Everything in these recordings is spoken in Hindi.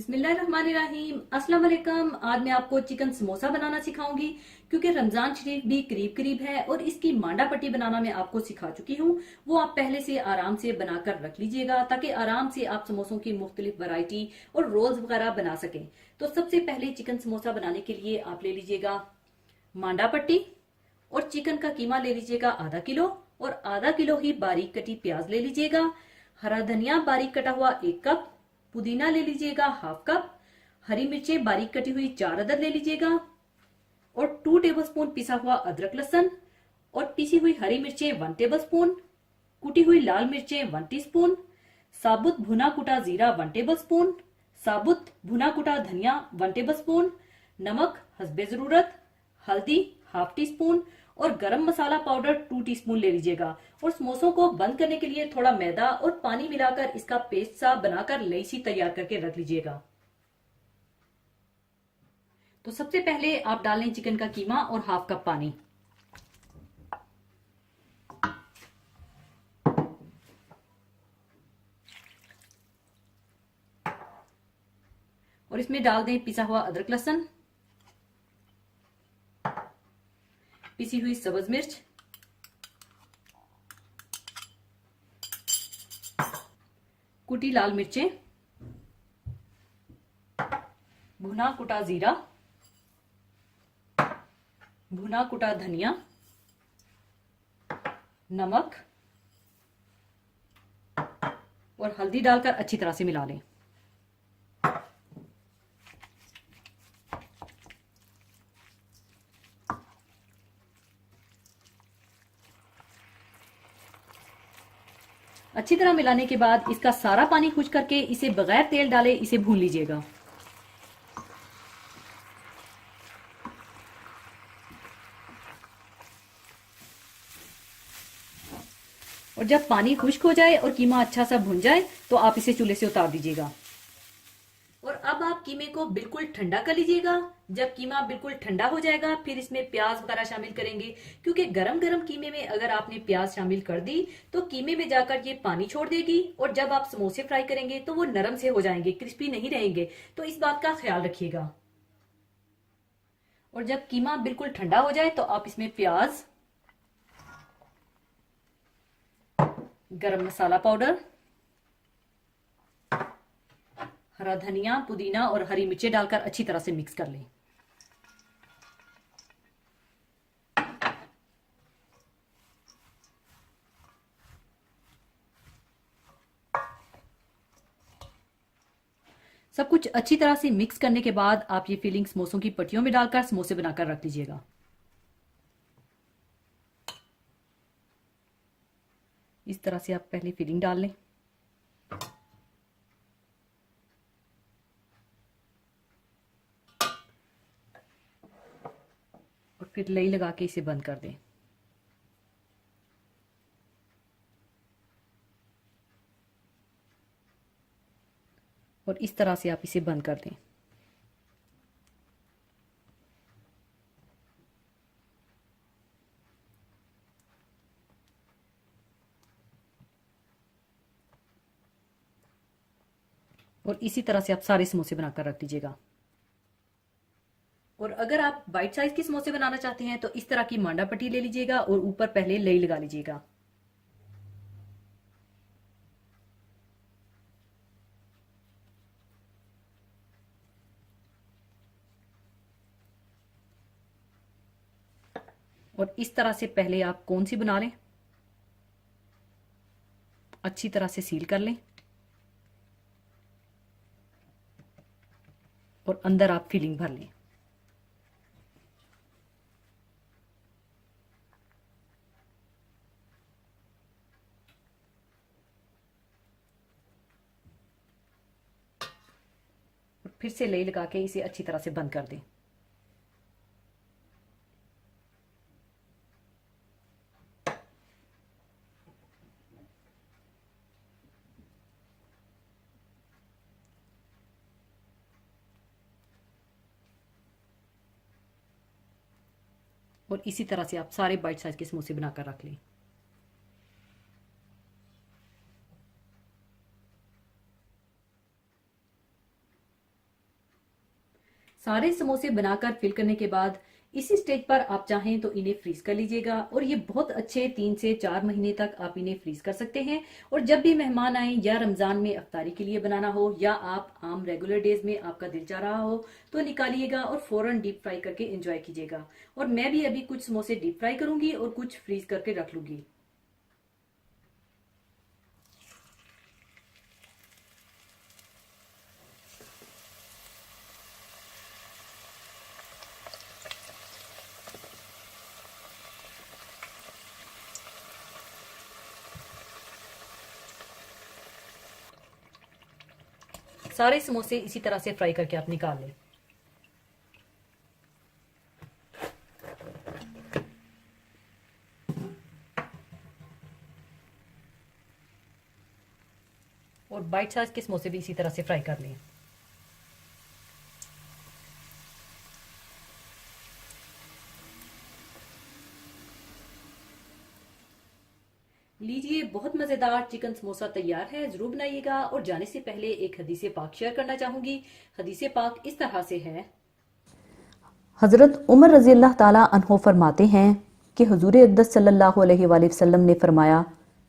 बिस्मिल्लाहिर्रहमानिर्रहीम। अस्सलाम वालेकुम। आज मैं आपको चिकन समोसा बनाना सिखाऊंगी क्योंकि रमजान शरीफ भी करीब करीब है और इसकी मांडा पट्टी बनाना मैं आपको सिखा चुकी हूँ। वो आप पहले से आराम से बनाकर रख लीजिएगा ताकि आराम से आप समोसों की मुख्तलिफ वैरायटी और रोल्स वगैरह बना सकें। तो सबसे पहले चिकन समोसा बनाने के लिए आप ले लीजिएगा मांडा पट्टी और चिकन का कीमा ले लीजिएगा आधा किलो और आधा किलो ही बारीक कटी प्याज ले लीजिएगा। हरा धनिया बारीक कटा हुआ 1 कप, पुदीना ले लीजिएगा 1/2 कप, हरी मिर्चें बारीक कटी हुई 4 अदद ले लीजिएगा और 2 टेबलस्पून पिसा हुआ अदरक लहसुन और पिसी हुई हरी मिर्चें 1 टेबलस्पून, कुटी हुई लाल मिर्चें 1 टीस्पून, साबुत भुना कुटा जीरा 1 टेबलस्पून, साबुत भुना कुटा धनिया 1 टेबलस्पून, नमक हस्बे जरूरत, हल्दी 1/2 टीस्पून और गरम मसाला पाउडर 2 टीस्पून ले लीजिएगा। और समोसों को बंद करने के लिए थोड़ा मैदा और पानी मिलाकर इसका पेस्ट सा बनाकर लई सी तैयार करके रख लीजिएगा। तो सबसे पहले आप डाल लें चिकन का कीमा और 1/2 कप पानी। और इसमें डाल दें पिसा हुआ अदरक लहसुन, पिसी हुई सब्ज मिर्च, कुटी लाल मिर्चें, भुना कुटा जीरा, भुना कुटा धनिया, नमक और हल्दी डालकर अच्छी तरह से मिला लें। अच्छी तरह मिलाने के बाद इसका सारा पानी खुश करके इसे बगैर तेल डाले इसे भून लीजिएगा। और जब पानी खुश्क हो जाए और कीमा अच्छा सा भुन जाए तो आप इसे चूल्हे से उतार दीजिएगा। और अब आप कीमे को बिल्कुल ठंडा कर लीजिएगा। जब कीमा बिल्कुल ठंडा हो जाएगा फिर इसमें प्याज वगैरह शामिल करेंगे क्योंकि गरम गरम कीमे में अगर आपने प्याज शामिल कर दी तो कीमे में जाकर ये पानी छोड़ देगी और जब आप समोसे फ्राई करेंगे तो वो नरम से हो जाएंगे, क्रिस्पी नहीं रहेंगे। तो इस बात का ख्याल रखिएगा। और जब कीमा बिल्कुल ठंडा हो जाए तो आप इसमें प्याज, गरम मसाला पाउडर, हरा धनिया, पुदीना और हरी मिर्चें डालकर अच्छी तरह से मिक्स कर लें। सब कुछ अच्छी तरह से मिक्स करने के बाद आप ये फिलिंग समोसों की पट्टियों में डालकर समोसे बनाकर रख लीजिएगा। इस तरह से आप पहले फिलिंग डाल लें। और फिर लई लगा के इसे बंद कर दें। और इस तरह से आप इसे बंद कर दें। और इसी तरह से आप सारे समोसे बनाकर रख लीजिएगा। और अगर आप बाइट साइज के समोसे बनाना चाहते हैं तो इस तरह की मांडा पट्टी ले लीजिएगा और ऊपर पहले लई लगा लीजिएगा। और इस तरह से पहले आप कौन सी बना लें, अच्छी तरह से सील कर लें और अंदर आप फिलिंग भर लें। और फिर से लई लगा के इसे अच्छी तरह से बंद कर दें। और इसी तरह से आप सारे बाइट साइज के समोसे बनाकर रख लें। सारे समोसे बनाकर फिल करने के बाद इसी स्टेज पर आप चाहें तो इन्हें फ्रीज कर लीजिएगा और ये बहुत अच्छे 3 से 4 महीने तक आप इन्हें फ्रीज कर सकते हैं। और जब भी मेहमान आए या रमजान में अफ्तारी के लिए बनाना हो या आप आम रेगुलर डेज में आपका दिल चाह रहा हो तो निकालिएगा और फौरन डीप फ्राई करके एंजॉय कीजिएगा। और मैं भी अभी कुछ समोसे डीप फ्राई करूंगी और कुछ फ्रीज करके रख लूंगी। सारे समोसे इसी तरह से फ्राई करके आप निकाल लें। और बाइट साइज के समोसे भी इसी तरह से फ्राई कर लें। लीजिए, बहुत मजेदार चिकन समोसा तैयार है। जरूर बनाइएगा। और जाने से पहले एक हदीस पाक शेयर करना चाहूंगी। हदीस पाक इस तरह से है। हज़रत उमर रज़ी अल्लाह ताला अन्हो फरमाते हैं कि हुजूर अक़दस सल्लल्लाहु अलैहि वसल्लम ने फरमाया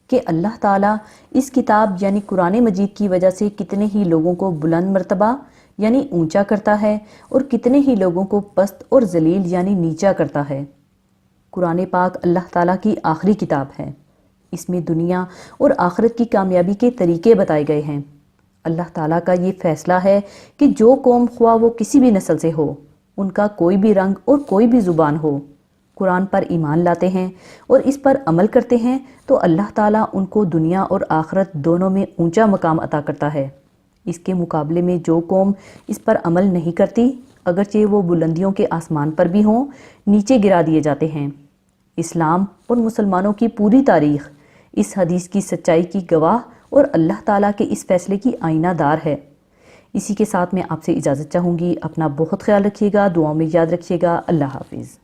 कि अल्लाह ताला इस किताब यानी कुरान मजीद की वजह से कितने ही लोगों को बुलंद मर्तबा यानी ऊंचा करता है और कितने ही लोगों को पस्त और जलील यानी नीचा करता है। कुरान पाक अल्लाह ताला की आखिरी किताब है। इसमें दुनिया और आखिरत की कामयाबी के तरीके बताए गए हैं। अल्लाह ताला का ये फैसला है कि जो कौम ख्वाह वो किसी भी नस्ल से हो, उनका कोई भी रंग और कोई भी ज़ुबान हो, कुरान पर ईमान लाते हैं और इस पर अमल करते हैं तो अल्लाह ताला उनको दुनिया और आखिरत दोनों में ऊंचा मकाम अता करता है। इसके मुकाबले में जो कौम इस पर अमल नहीं करती, अगरचे वो बुलंदियों के आसमान पर भी हों, नीचे गिरा दिए जाते हैं। इस्लाम और मुसलमानों की पूरी तारीख इस हदीस की सच्चाई की गवाह और अल्लाह ताला के इस फैसले की आईनादार है। इसी के साथ मैं आपसे इजाज़त चाहूँगी। अपना बहुत ख्याल रखिएगा, दुआओं में याद रखिएगा। अल्लाह हाफिज़।